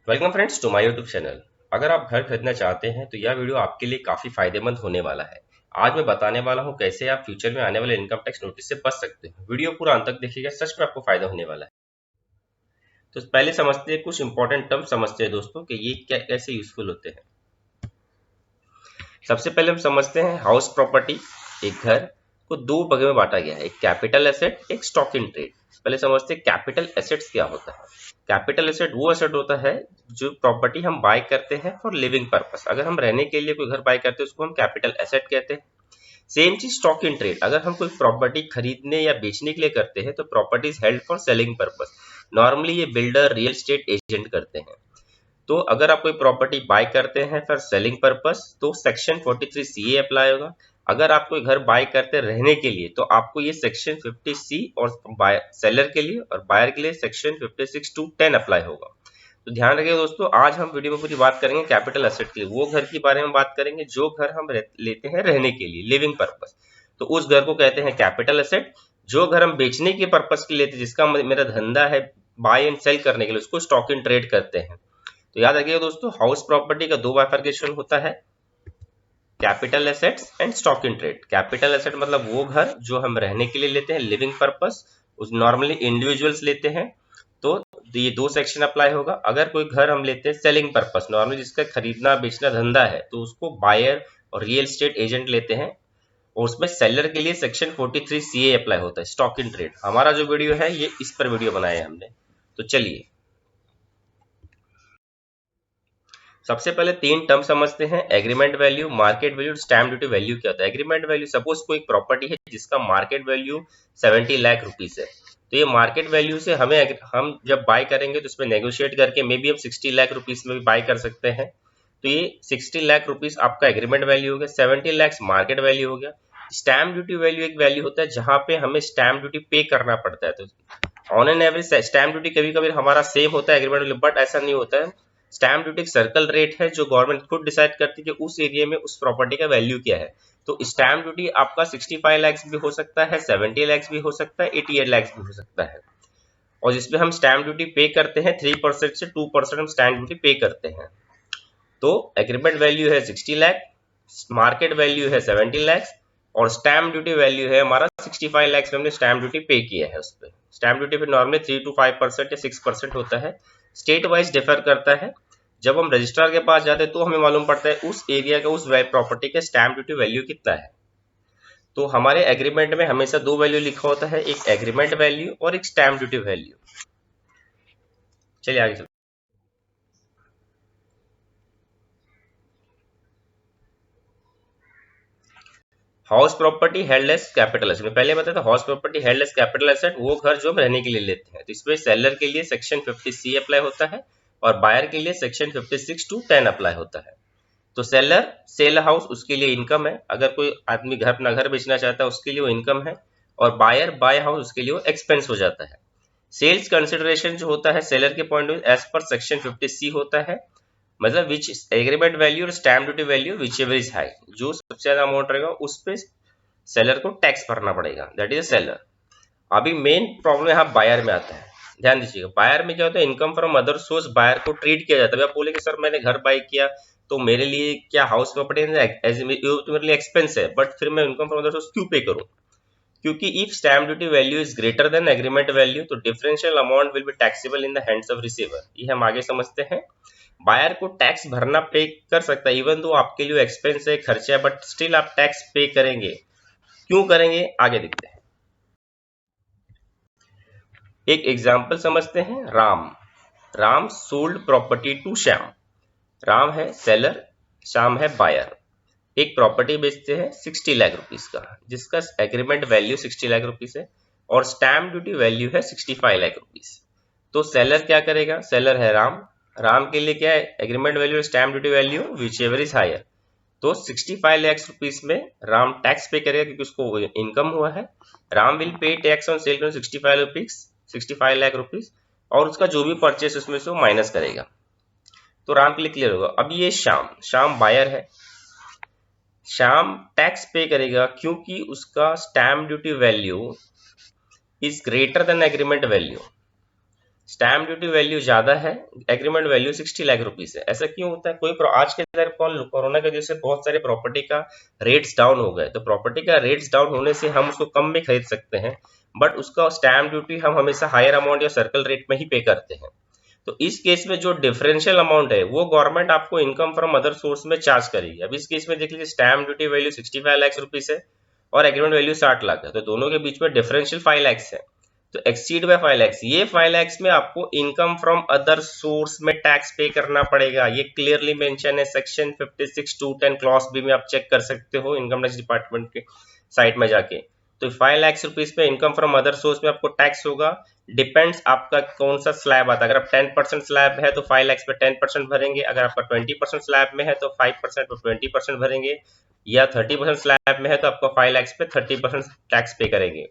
Welcome friends to my YouTube channel. अगर आप घर खरीदना चाहते हैं तो यह वीडियो आपके लिए काफी फायदेमंद होने वाला है। आज मैं बताने वाला हूं कैसे आप फ्यूचर में आने वाले इनकम टैक्स नोटिस से बच सकते हैं। वीडियो पूरा अंत तक देखिएगा, सच में आपको फायदा होने वाला है। तो पहले समझते हैं, कुछ इंपॉर्टेंट टर्म समझते हैं दोस्तों कि ये क्या कैसे यूजफुल होते हैं। सबसे पहले हम समझते हैं हाउस प्रॉपर्टी। एक घर को दो भागों में बांटा गया है, एक कैपिटल एसेट, एक स्टॉक इन ट्रेड। पहले समझते हैं कैपिटल एसेट्स क्या होता है। कैपिटल एसेट वो एसेट होता है जो प्रॉपर्टी हम बाय करते हैं फॉर लिविंग पर्पस। अगर हम रहने के लिए कोई घर बाय करते हैं उसको हम कैपिटल एसेट कहते हैं। सेम चीज स्टॉक इन ट्रेड, अगर हम कोई प्रॉपर्टी खरीदने या बेचने के लिए करते हैं तो property is held for selling purpose. Normally ये बिल्डर, रियल एस्टेट एजेंट करते हैं। तो अगर आप कोई प्रॉपर्टी बाय करते हैं फॉर सेलिंग पर्पस तो सेक्शन 43 CA अप्लाई होगा। अगर आप कोई घर बाय करते हैं रहने के लिए तो आपको ये सेक्शन 50C और सेलर के लिए और बायर के लिए सेक्शन 56 to 10 अप्लाई होगा। तो ध्यान रखिए दोस्तों, आज हम वीडियो में पूरी बात करेंगे कैपिटल एसेट के लिए, वो घर के बारे में बात करेंगे जो घर हम लेते हैं रहने के लिए, लिविंग पर्पस। तो उस घर को कहते हैं कैपिटल एसेट। जो घर हम बेचने के पर्पस के लिए लेते हैं, जिसका मेरा धंधा है बाय एंड सेल करने के लिए, उसको स्टॉक इन ट्रेड करते हैं। तो याद रखिएगा दोस्तों, हाउस प्रॉपर्टी का दो बाइफरकेशन होता है, capital assets and stock in trade. Capital asset मतलब वो घर जो हम रहने के लिए लेते हैं, लिविंग पर्पस, उस नॉर्मली इंडिविजुअल्स लेते हैं। तो ये दो सेक्शन अप्लाई होगा। अगर कोई घर हम लेते हैं सेलिंग पर्पस, नॉर्मली जिसका खरीदना बेचना धंधा है, तो उसको बायर और रियल एस्टेट एजेंट लेते हैं। और उसमें सेलर के लिए सेक्शन 43 CA अप्लाई होता है, स्टॉक इन ट्रेड। हमारा जो वीडियो है ये इस पर वीडियो बनाया है हमने। तो चलिए सबसे पहले तीन टर्म समझते हैं, agreement value, market value, stamp duty value क्या होता है। एग्रीमेंट वैल्यू, सपोज कोई प्रॉपर्टी है जिसका मार्केट वैल्यू 70 लाख रुपीस है, तो ये मार्केट वैल्यू से हम जब बाय करेंगे तो उसमें नेगोशिएट करके मे बी हम 60 लाख रुपीस में भी बाय कर सकते हैं। तो ये 60 लाख रुपीस आपका एग्रीमेंट वैल्यू हो गया, 70 लाख मार्केट वैल्यू हो गया। स्टैम्प ड्यूटी वैल्यू एक वैल्यू होता है जहां पे हमें स्टैम्प ड्यूटी पे करना पड़ता है। तो on an average stamp duty कभी कभी हमारा सेम होता है एग्रीमेंट वैल्यू, बट ऐसा नहीं होता है। स्टैम्प ड्यूटी एक सर्कल रेट है जो गवर्नमेंट खुद डिसाइड करती है कि उस एरिया में उस प्रॉपर्टी का वैल्यू क्या है। तो स्टैम्प ड्यूटी आपका 65 लाख भी हो सकता है, 70 लाख भी हो सकता है, 88 लाख भी हो सकता है। और जिसपे हम स्टैम्प ड्यूटी पे करते हैं 3% से 2% हम स्टैम्प ड्यूटी पे करते हैं। तो एग्रीमेंट वैल्यू है 60 लाख, मार्केट वैल्यू है 70 लाख और स्टैम्प ड्यूटी वैल्यू है हमारा 65 लाख में हमने स्टैम्प ड्यूटी पे किया है। उस पर स्टैम्प ड्यूटी पे नॉर्मली 3 to 5% या 6% होता है, स्टेट वाइज डिफर करता है। जब हम रजिस्ट्रार के पास जाते हैं तो हमें मालूम पड़ता है उस एरिया का, उस प्रॉपर्टी का स्टैम्प ड्यूटी वैल्यू कितना है। तो हमारे एग्रीमेंट में हमेशा दो वैल्यू लिखा होता है, एक एग्रीमेंट वैल्यू और एक स्टैम्प ड्यूटी वैल्यू। चलिए आगे चलते। House property held as capital asset, मैं पहले बताया था house property held as capital asset वो घर जो हम रहने के लिए लेते हैं। तो इसमें सेलर के लिए सेक्शन 50C अप्लाई होता है और बायर के लिए सेक्शन 56 to 10 अप्लाई होता है। तो सेलर सेल हाउस, उसके लिए इनकम है। अगर कोई आदमी घर अपना घर बेचना चाहता है उसके लिए वो इनकम है। और बायर बाय हाउस, उसके लिए वो एक्सपेंस हो जाता है। सेल्स कंसिडरेशन जो होता है सेलर के पॉइंट ऑफ एज पर सेक्शन 50C होता है, मतलब विच एग्रीमेंट वैल्यू और stamp duty value whichever is high, जो सबसे ज्यादा अमाउंट रहेगा उस पे सेलर को टैक्स भरना पड़ेगा, दैट इज सेलर। अभी मेन प्रॉब्लम यहाँ बायर में आता है, ध्यान दीजिएगा। बायर में क्या होता है, income from other source buyer को ट्रीट किया जाता है। आप बोले कि सर मैंने घर बाय किया तो मेरे लिए क्या हाउस प्रॉपर्टी तो मेरे लिए एक्सपेंस है, बट फिर मैं इनकम फ्रॉम अदर सोर्स क्यों पे करूं? क्योंकि if stamp duty value is greater than agreement value तो differential amount will be taxable in the hands of receiver. ये हम आगे समझते हैं। बायर को टैक्स भरना पे कर सकता है, इवन दो आपके लिए एक्सपेंस है, खर्चा है, बट स्टिल आप टैक्स पे करेंगे। क्यों करेंगे आगे देखते हैं। एक एग्जाम्पल समझते हैं। Ram sold property to Shyam. Ram है सेलर, श्याम है बायर। एक प्रॉपर्टी बेचते हैं 60 लाख रुपीस का, जिसका एग्रीमेंट वैल्यू 60 लाख रुपीस है और स्टैम्प ड्यूटी वैल्यू है 65 लाख रुपीस। तो सेलर क्या करेगा, सेलर है राम के लिए क्या है, एग्रीमेंट वैल्यू और stamp duty value whichever is higher. तो 65 लाख रुपीस में राम टैक्स पे करेगा क्योंकि उसको इनकम हुआ है। Ram will pay tax on sale 65 lakh rupees और उसका जो भी परचेस उसमें से वो माइनस करेगा। तो राम के लिए क्लियर होगा। अब ये श्याम बायर है, श्याम टैक्स पे करेगा क्योंकि उसका stamp duty value is greater than agreement value. Stamp duty value ज्यादा है, एग्रीमेंट वैल्यू 60 लाख रुपीस है। ऐसा क्यों होता है? आज के अंदर कोरोना की वजह से बहुत सारे प्रॉपर्टी का रेट्स डाउन हो गए, तो प्रॉपर्टी का रेट्स डाउन होने से हम उसको कम में खरीद सकते हैं, बट उसका स्टैम्प ड्यूटी हम हमेशा हायर अमाउंट या सर्कल रेट में ही पे करते हैं। तो इस केस में जो डिफरेंशियल अमाउंट है वो गवर्नमेंट आपको इनकम फ्रॉम अदर सोर्स में चार्ज करेगी। अब इस केस में देख लीजिए, stamp duty value 65 lakh rupees है और एग्रीमेंट वैल्यू 60 लाख है, तो दोनों के बीच में डिफरेंशियल 5 लाख है। तो एक्सीड बाय 5 लाख, ये 5 लाख में आपको इनकम फ्रॉम अदर सोर्स में टैक्स पे करना पड़ेगा। ये क्लियरली मेंशन है सेक्शन 56(2)10 क्लॉज बी में, आप चेक कर सकते हो इनकम टैक्स डिपार्टमेंट के साइट में जाके। तो 5 लाख रुपीस पे इनकम फ्रॉम अदर सोर्स में आपको टैक्स होगा। डिपेंड्स आपका कौन सा स्लैब आता है। अगर आप 10% स्लैब है तो 5 लाख पे 10% भरेंगे, अगर आपका 20% स्लैब में है तो 5% पे 20% भरेंगे, या 30% स्लैब में है तो आपका 5 लाख पे 30% टैक्स पे करेंगे।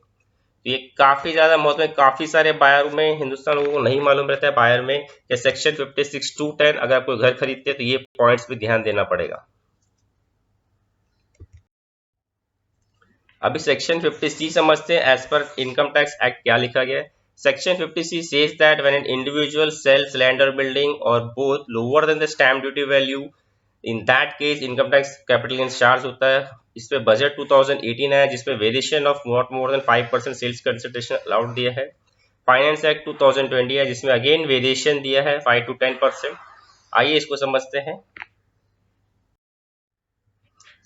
तो ये काफी ज्यादा महत्व है। काफी सारे बायर में हिंदुस्तान लोगों को नहीं मालूम रहता है बायर में कि सेक्शन 56(2)10 अगर आप कोई घर खरीदते हैं तो ये पॉइंट्स भी ध्यान देना पड़ेगा। अभी सेक्शन 50C समझते हैं। As per income tax act क्या लिखा गया है। Section 50C says that when an individual sells land or building or both lower than the stamp duty value, in that case income tax capital gains charge होता है। इस पे budget 2018 है जिसमें variation of not more than 5% sales consideration allowed दिया है। Finance act 2020 है जिसमें अगेन वेरिएशन दिया है 5 to 10%। आइए इसको समझते हैं।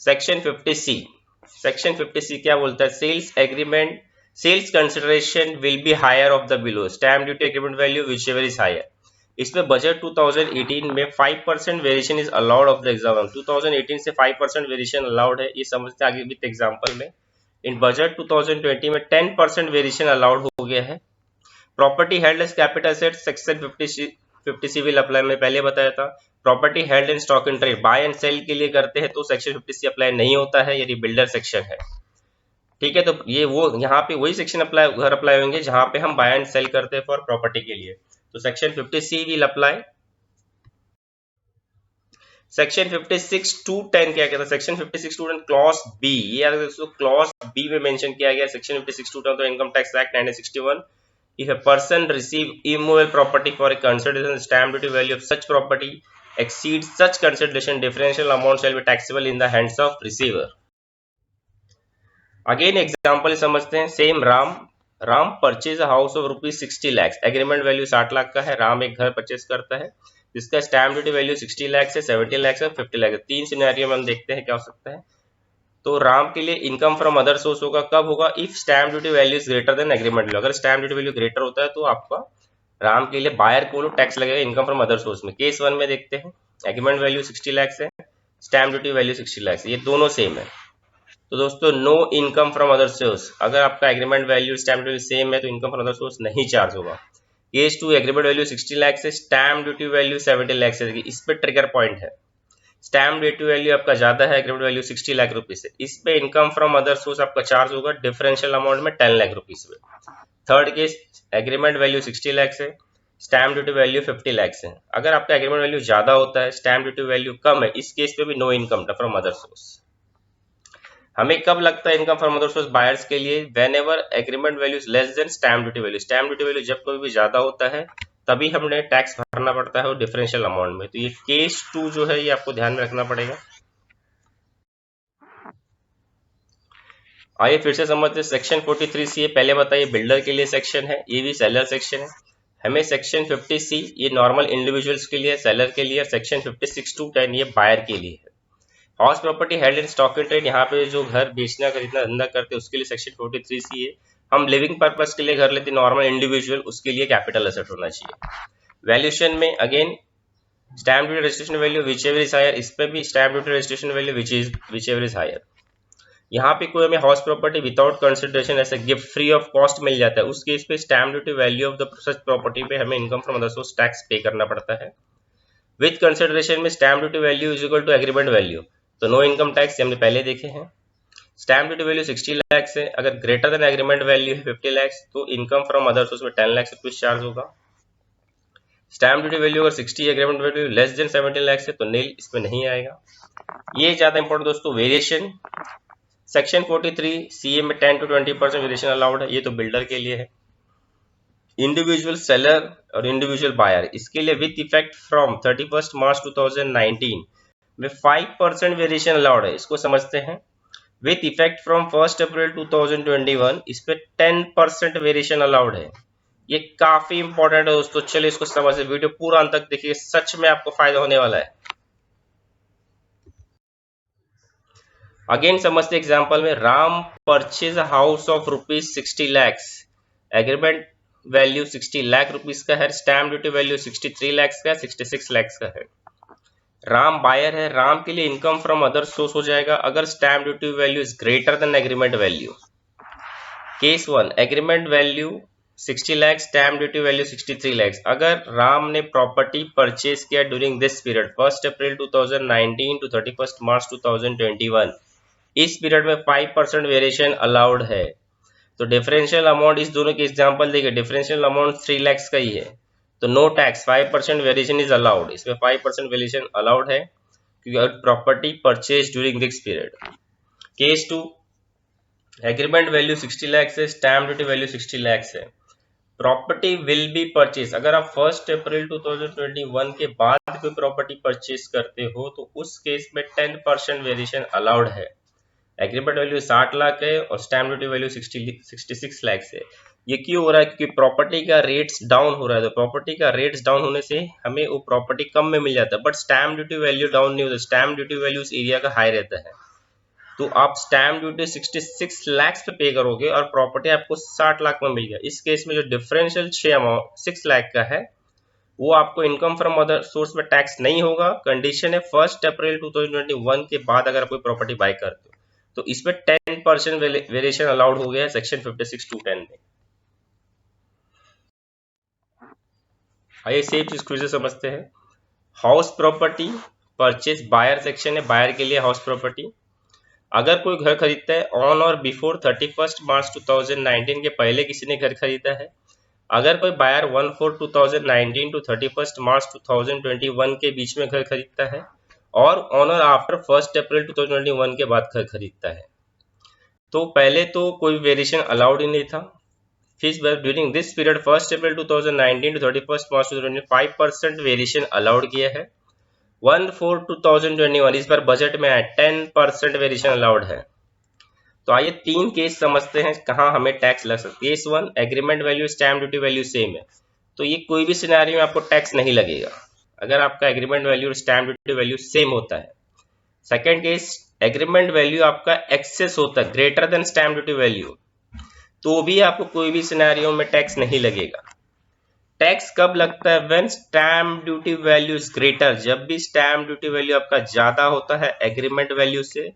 सेक्शन 50C, सेक्शन 50C क्या बोलता है? Sales agreement, sales consideration will be higher of the below stamp duty agreement value whichever is higher. इसमें बजट 2018 में 5% variation is allowed of the exam. 2018 से 5% वेरिएशन अलाउड है, ये समझते हैं आगे विद एग्जांपल में। इन बजट 2020 में 10% वेरिएशन अलाउड हो गया है। Property held as capital asset, section 50C will apply, मैं पहले बताया था। Property held in stock in trade, buy and sale के लिए करते हैं तो सेक्शन 50C अप्लाई नहीं होता है, यदि बिल्डर सेक्शन है। ठीक है, तो ये वो यहाँ पे वही सेक्शन अप्लाई घर अप्लाई होंगे जहां पे हम बाय एंड सेल करते हैं फॉर प्रॉपर्टी के लिए। तो section 50C will apply. Section 56(2)10 क्या कहता है? सेक्शन 56(2)10 क्लॉज बी, ये अगर दोस्तों क्लॉज बी में मेंशन किया गया सेक्शन 56(2)10 तो income tax act 1961। If a person receive immovable property for a consideration, stamp duty value of such property exceeds such consideration, differential amount shall be taxable in the hands of receiver. Again example समझते हैं। Same Ram purchase a house of rupees 60 lakh, agreement value 60 lakh का है। राम एक घर purchase करता है जिसका stamp duty value 60 lakh से 70 लाख से 50 लाख है। तीन सिनेरियो में हम देखते हैं क्या हो सकता है। तो राम के लिए इनकम फ्रॉम अदर सोर्स होगा, कब होगा? If stamp duty value is greater than agreement value. अगर स्टैम्प ड्यूटी वैल्यू ग्रेटर होता है तो आपका राम के लिए बायर को टैक्स लगेगा इनकम फ्रॉम अदर सोर्स में। केस 1 में देखते हैं, एग्रीमेंट वैल्यू 60 लाख है, स्टैम्प ड्यूटी वैल्यू 60 लाख है, ये दोनों सेम है। तो दोस्तों no income from other source, अगर आपका agreement value stamp duty same है तो इनकम फ्रॉम अदर सोर्स नहीं चार्ज होगा। केस 2, एग्रीमेंट वैल्यू 60 लाख से, स्टैम्प ड्यूटी वैल्यू 70 लाख से। इस पे ट्रिगर पॉइंट है, स्टैम्प ड्यूटी वैल्यू आपका ज्यादा है, एग्रीमेंट वैल्यू 60 लाख रुपीस है। इस पे इनकम फ्रॉम अदर सोर्स आपका चार्ज होगा डिफरेंशियल अमाउंट में 10 लाख रुपीस में। Third case, agreement value 60 lakh है, स्टैम्प ड्यूटी वैल्यू 50 लाख है। अगर आपका एग्रीमेंट वैल्यू ज्यादा होता है, स्टैम्प ड्यूटी वैल्यू कम है, इस केस पे भी no income from other source. हमें कब लगता है income from other source buyers के लिए? Whenever agreement value is less than stamp duty value. Stamp duty value जब कोई भी ज्यादा होता है तभी हमने टैक्स भरना पड़ता है डिफरेंशियल अमाउंट में। तो ये केस 2 जो है ये आपको ध्यान में रखना पड़ेगा। आइए फिर से समझते हैं सेक्शन 43C। पहले बताइए बिल्डर के लिए सेक्शन है, ये भी सेलर सेक्शन है। हमें सेक्शन 50C ये नॉर्मल इंडिविजुअल्स के लिए, सेलर के लिए। सेक्शन 56(2)10 ये बायर के लिए है। House property held in stock in trade, यहाँ पे जो घर बेचना खरीदना धंधा करते हैं उसके लिए सेक्शन 43C है। हम लिविंग पर्पज के लिए घर लेते हैं नॉर्मल इंडिविजुअल, उसके लिए कैपिटल एसेट होना चाहिए। वैल्यूएशन में again stamp duty registration value whichever is higher, इस पे भी stamp duty registration value whichever is higher. यहाँ पे कोई हमें हाउस प्रॉपर्टी विदाउट कंसिडरेशन ऐसे गिफ्ट फ्री ऑफ कॉस्ट मिल जाता है, उस केस पे stamp duty value of the such property पे हमें income from other source tax pay करना पड़ता है। विद कंसिडरेशन में stamp duty value is equal two agreement value, तो नो इनकम टैक्स हमने पहले देखे हैं। स्टैम्प ड्यूटी वैल्यू 60 लाख है, अगर ग्रेटर देन एग्रीमेंट वैल्यू है 50 लाख तो इनकम फ्रॉम अदर सोर्स में 10 लाख रुपीज चार्ज होगा। स्टैम्प ड्यूटी वैल्यू अगर 60, agreement value less than 17 lakh है तो नील इसमें नहीं आएगा। ये ज्यादा इंपॉर्टेंट दोस्तों। वेरिएशन सेक्शन 43 CA में 10 to 20% वेरिएशन अलाउड है, ये तो बिल्डर के लिए है। इंडिविजुअल सेलर और इंडिविजुअल बायर, इसके लिए विथ इफेक्ट फ्रॉम 31 मार्च 2019 में 5% वेरिएशन अलाउड है। इसको समझते हैं। विथ इफेक्ट फ्रॉम 1 अप्रैल 2021 इस पे 10% वेरिएशन अलाउड है। ये काफी इंपॉर्टेंट है दोस्तों। चलिए इसको समझते, वीडियो पूरा अंत तक देखिए, सच में आपको फायदा होने वाला है। अगेन समझते एग्जांपल में, Ram purchase house of ₹60 lakhs, agreement value 60 lakh rupees का है, स्टैम्प ड्यूटी वैल्यू 63 lakhs का, 66 lakhs का है। राम बायर है, राम के लिए इनकम फ्रॉम अदर सोर्स हो जाएगा अगर stamp duty value is greater than agreement value. Case 1, agreement value 60 lakh, stamp duty value 63 lakhs। अगर राम ने प्रॉपर्टी परचेज किया during this period 1 April 2019 to 31 March 2021, इस पीरियड में 5% वेरिएशन अलाउड है। तो डिफरेंशियल अमाउंट, इस दोनों के एग्जांपल देखिए, डिफरेंशियल अमाउंट 3 lakhs का ही है, तो no tax, 5% variation is allowed. इसमें 5% वेरिएशन अलाउड है क्योंकि property purchase during this period. Case 2, agreement value 60 lakhs है, स्टैम्प ड्यूटी वैल्यू 60 lakhs है। प्रॉपर्टी विल बी परचेज, अगर आप 1 अप्रैल 2021 के बाद कोई प्रॉपर्टी परचेज करते हो तो उस केस में 10% वेरिएशन अलाउड है। एग्रीमेंट वैल्यू 60 लाख है और स्टैम्प ड्यूटी वैल्यू 66 lakhs है। ये क्यों हो रहा है? क्योंकि प्रॉपर्टी का रेट्स डाउन हो रहा है। तो प्रॉपर्टी का रेट्स डाउन होने से हमें वो प्रॉपर्टी कम में मिल जाता है, but stamp duty value down नहीं होता। स्टैम्प ड्यूटी वैल्यू उस एरिया का हाई रहता है, तो आप स्टैम्प ड्यूटी 66 lakhs पे करोगे और प्रॉपर्टी आपको 60 लाख में मिल गया। इस केस में जो डिफरेंशियल 6 लाख का है वो आपको इनकम फ्रॉम अदर सोर्स में टैक्स नहीं होगा। कंडीशन है 1 अप्रैल 2021 के बाद अगर कोई प्रॉपर्टी बाय करते हो तो इसमें 10% वेरिएशन अलाउड हो गया है सेक्शन 56(2)(10) में। आइए सेम चीज फिर से समझते हैं। House property purchase, buyer section है, बायर के लिए हाउस प्रॉपर्टी। अगर कोई घर खरीदता है ऑन और बिफोर 31 मार्च 2019 के पहले किसी ने घर खरीदा है, अगर कोई बायर 1/4/2019 टू 31 मार्च 2021 के बीच में घर खरीदता है और ऑनर आफ्टर 1 अप्रैल 2021 के बाद घर खरीदता है, तो पहले तो कोई वेरिएशन अलाउड ही नहीं था। फिर during this period 1 April 2019 to 31 March 2020 5% variation allowed किया है। 1/4/2021 इस बार बजट में है 10% वेरिएशन अलाउड है। तो आइए 3 केस समझते हैं कहाँ हमें टैक्स लग सकता है। Case 1, agreement value stamp duty value same है, तो ये कोई भी सिनेरियो में आपको टैक्स नहीं लगेगा अगर आपका एग्रीमेंट वैल्यू और स्टैम्प ड्यूटी वैल्यू सेम होता है। सेकेंड केस, एग्रीमेंट वैल्यू आपका एक्सेस होता है greater than stamp duty value, तो भी आपको कोई भी सिनेरियो में टैक्स नहीं लगेगा। टैक्स कब लगता है? When stamp duty value is greater, जब भी स्टैम्प ड्यूटी वैल्यू आपका ज्यादा होता है एग्रीमेंट वैल्यू से,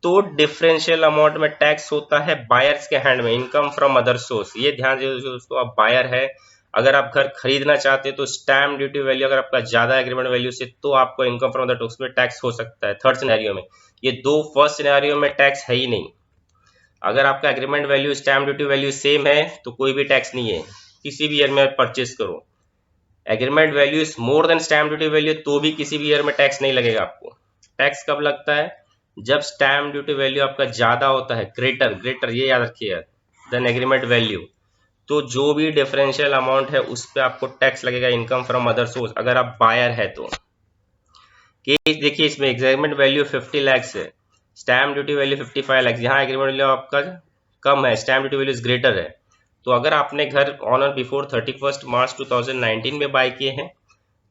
तो डिफरेंशियल अमाउंट में टैक्स होता है बायर्स के हैंड में, इनकम फ्रॉम अदर सोर्स। ये ध्यान दीजिए दोस्तों, आप बायर है, अगर आप घर खरीदना चाहते हैं तो स्टैम्प ड्यूटी वैल्यू अगर आपका ज्यादा एग्रीमेंट वैल्यू से, तो आपको इनकम फ्रॉम अदर सोर्स में टैक्स हो सकता है थर्ड सिनेरियो में। ये दो फर्स्ट सिनेरियो में टैक्स है ही नहीं। अगर आपका agreement value stamp duty value same है तो कोई भी टैक्स नहीं है, किसी भी ईयर में परचेज करो। Agreement value is more than stamp duty value, तो भी किसी भी ईयर में टैक्स नहीं लगेगा आपको। टैक्स कब लगता है? जब स्टैम्प ड्यूटी वैल्यू आपका ज्यादा होता है, ग्रेटर ये याद रखिएगा, देन एग्रीमेट वैल्यू, तो जो भी डिफरेंशियल अमाउंट है उस पर आपको टैक्स लगेगा इनकम फ्रॉम अदर सोर्स, अगर आप बायर है तो। केस देखिए, इसमें एग्रीमेंट वैल्यू 50 lakhs है, स्टैम्प ड्यूटी वैल्यू 55 lakhs, यहाँ एग्रीमेंट वैल्यू आपका कम है, स्टैम्प ड्यूटी वैल्यू ग्रेटर है। तो अगर आपने घर ऑन और बिफोर 31 मार्च 2019 में बाय किए हैं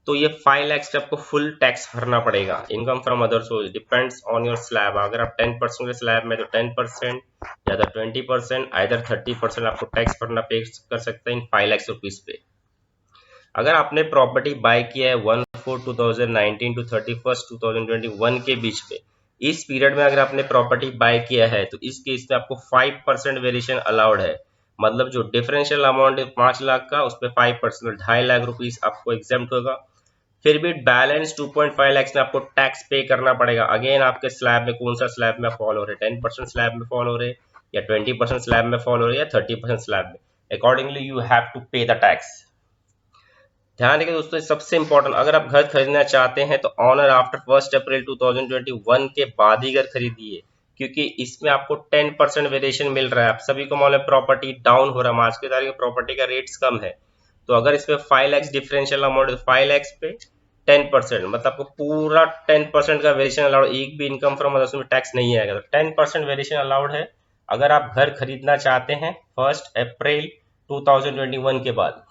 तो ये 5 lakhs पे आपको फुल टैक्स भरना पड़ेगा। Income from other source depends on your slab, अगर आप 10% के स्लैब में तो 10% या तो 20%, आइदर 30% आपको टैक्स भरना पे कर सकते हैं इन 5 lakhs रुपीज पे। अगर आपने प्रॉपर्टी बाय किया है 1/4/2019 टू 31/2021 के बीच में, इस पीरियड में अगर आपने प्रॉपर्टी बाय किया है तो इस केस में आपको 5% वेरिएशन अलाउड है। मतलब जो डिफरेंशियल अमाउंट है 5 लाख का, उस पर 5% 2.5 लाख रुपीज आपको एग्जेम्प्ट होगा। फिर भी बैलेंस 2.5 lakhs में आपको टैक्स पे करना पड़ेगा। अगेन आपके स्लैब में कौन सा स्लैब में फॉलो हो रहे, 10% स्लैब में फॉलो हो रहे, या 20% स्लैब में फॉलो हो रहे, या 30% स्लैब में, अकॉर्डिंगली यू हैव टू पे द टैक्स। ध्यान रखिए दोस्तों, सबसे इंपॉर्टेंट, अगर आप घर खरीदना चाहते हैं तो ऑन और आफ्टर 1 अप्रैल 2021 के बाद ही घर खरीदिए, क्योंकि इसमें आपको 10% वेरिएशन मिल रहा है। आप सभी को मालूम है प्रॉपर्टी डाउन हो रहा है, आज की तारीख में प्रॉपर्टी का रेट्स कम है, तो अगर इसमें 5 लाख डिफरेंशियल अमाउंट है, 5 लाख पे 10%, मतलब आपको पूरा 10% का वेरिएशन अलाउड, एक भी इनकम फ्रॉम अदर्स में टैक्स नहीं आएगा। तो 10% वेरिएशन अलाउड है अगर आप घर खरीदना चाहते हैं 1 अप्रैल 2021 के बाद।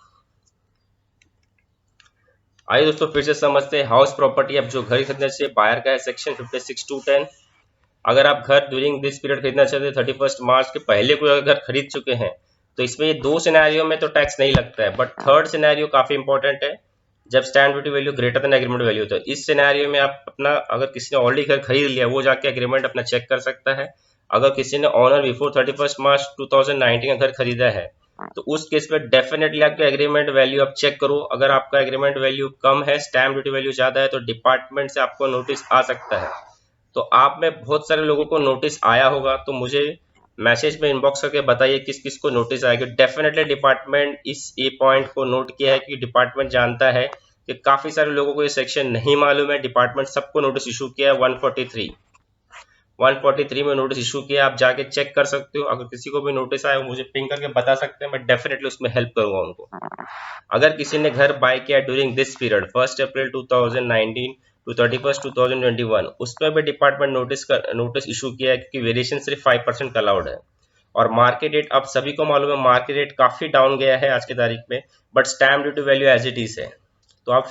आइए दोस्तों फिर से समझते हैं हाउस प्रॉपर्टी। अब जो घर खरीदना चाहिए बायर का है सेक्शन 56(2)(10). अगर आप घर ड्यूरिंग दिस पीरियड खरीदना चाहते हैं 31 मार्च के पहले कोई अगर घर खरीद चुके हैं तो इसमें ये 2 सिनेरियो में तो टैक्स नहीं लगता है, बट थर्ड सिनेरियो काफी इंपॉर्टेंट है, जब stamp duty value greater than agreement value. तो इस सिनेरियो में आप अपना, अगर किसी ने ऑलरेडी घर खरीद लिया वो जाके एग्रीमेंट अपना चेक कर सकता है। अगर किसी ने ऑनर बिफोर 31 मार्च 2019 का घर खरीदा है तो उस केस में डेफिनेटली आपका एग्रीमेंट वैल्यू आप चेक करो। अगर आपका एग्रीमेंट वैल्यू कम है, स्टैम्प ड्यूटी वैल्यू ज्यादा है, तो डिपार्टमेंट से आपको नोटिस आ सकता है। तो आप में बहुत सारे लोगों को नोटिस आया होगा, तो मुझे मैसेज में इनबॉक्स करके बताइए किस किस को नोटिस आएगा। डेफिनेटली डिपार्टमेंट इस ए पॉइंट को नोट किया है कि डिपार्टमेंट जानता है कि काफी सारे लोगों को ये सेक्शन नहीं मालूम है। डिपार्टमेंट सबको नोटिस इशू किया है। 143 में नोटिस इशू किया, आप जाके चेक कर सकते हो। अगर किसी को भी नोटिस आए मुझे पिंग करके बता सकते हैं, मैं डेफिनेटली उसमें हेल्प करूंगा उनको। अगर किसी ने घर बाय किया during this period 1 April 2019 to 31 2021, उसमें भी डिपार्टमेंट नोटिस इशू किया है, क्योंकि वेरिएशन सिर्फ 5% अलाउड है। और मार्केट रेट आप सभी को मालूम है, मार्केट रेट काफी डाउन गया है आज की तारीख में, but stamp duty value as it is है। तो आप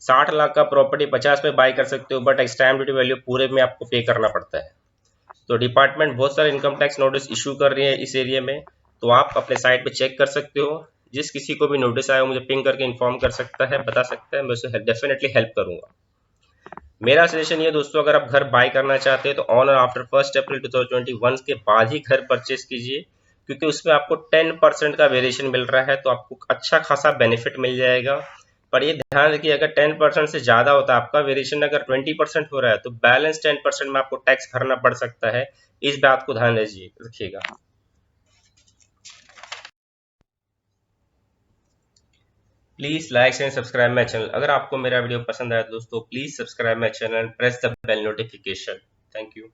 60 लाख का प्रॉपर्टी 50 में बाय कर सकते हो, बट स्टैम्प ड्यूटी वैल्यू पूरे में आपको पे करना पड़ता है। तो डिपार्टमेंट बहुत सारे इनकम टैक्स नोटिस इशू कर रही है इस एरिया में, तो आप अपने साइट पे चेक कर सकते हो। जिस किसी को भी नोटिस आया मुझे पिंग करके इन्फॉर्म कर सकता है, बता सकता है, मैं उसे डेफिनेटली हेल्प करूंगा। मेरा सजेशन ये दोस्तों, अगर आप घर बाय करना चाहते हैं तो ऑन और आफ्टर 1 अप्रैल 2021 के बाद ही घर परचेस कीजिए, क्योंकि उसमें आपको 10% का वेरिएशन मिल रहा है, तो आपको अच्छा खासा बेनिफिट मिल जाएगा। पर ये ध्यान रखिए, अगर 10% से ज्यादा होता है आपका वेरिएशन, अगर 20% हो रहा है तो बैलेंस 10% में आपको टैक्स भरना पड़ सकता है। इस बात को ध्यान रखिएगा। Please like and subscribe my channel. अगर आपको मेरा वीडियो पसंद आया तो दोस्तों please subscribe my channel and press the bell notification. Thank you.